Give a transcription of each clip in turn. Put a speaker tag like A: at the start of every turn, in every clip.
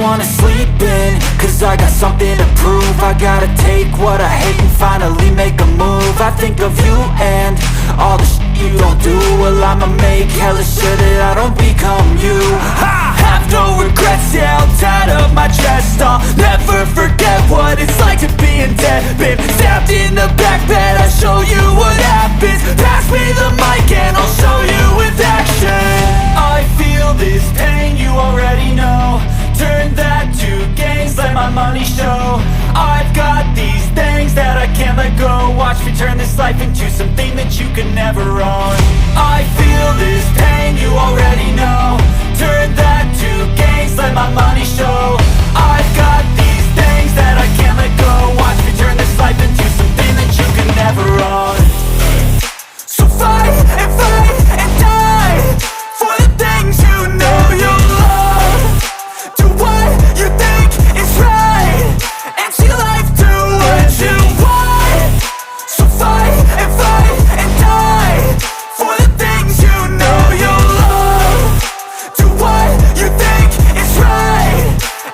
A: wanna sleep in, cause I got something to prove. I gotta take what I hate and finally make a move. I think of you and all the shit you don't do. Well, I'ma make hella sure that I don't become you. I have no regrets, yeah, I'll tie up my chest. I'll never forget what it's like to be in debt. Been stabbed in the back bed, I'll show you what happens. Pass me the mic and I'll show you with action. I feel this pain, you already know. Turn that to gains, let my money show. I've got these things that I can't let go. Watch me turn this life into something that you could never own. I feel this pain, you already know. Turn that to gains, let my money show. I've got these things that I can't let go. Watch me turn this life into something that you could never own. So fight and die for the things you know you love. Do what you think is right and see life do what you want. So fight and die for the things you know you love. Do what you think is right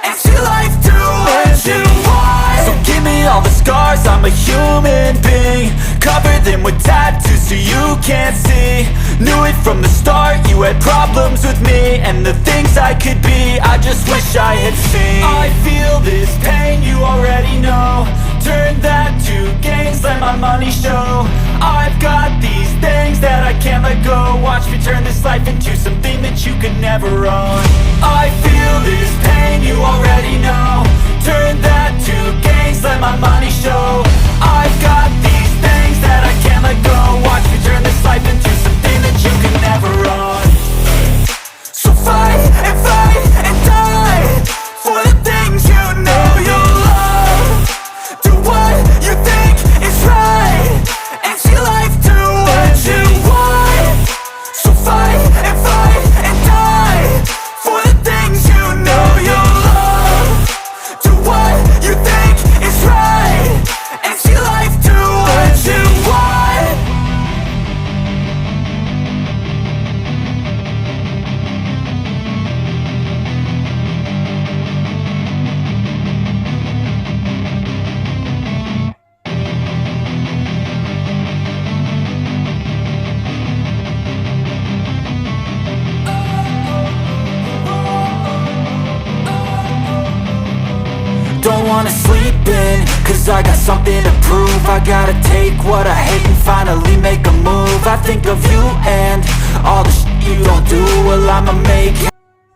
A: and see life do what you want. So give me all the scars, I'm a human being. Cover them with tattoos so you can't see. Knew it from the start, you had problems with me and the things I could be, I just wish I had seen. I feel this pain, you already know. Turn that to gains, let my money show. I've got these things that I can't let go. Watch me turn this life into something that you could never own. I feel this pain, you already know. Turn that to gains, let my money show. I've got these things that I can't let go. Watch me turn this life into something that you could never own. So fight and die for the things you know you love. Do what you think is right and see life do what you want. So fight and die for the things you know you love. Do what you think is right and see life do what you want. Don't wanna sleep in, cause I got something to prove. I gotta take what I hate and finally make a move. I think of you and all the shit you don't do. Well, I'ma make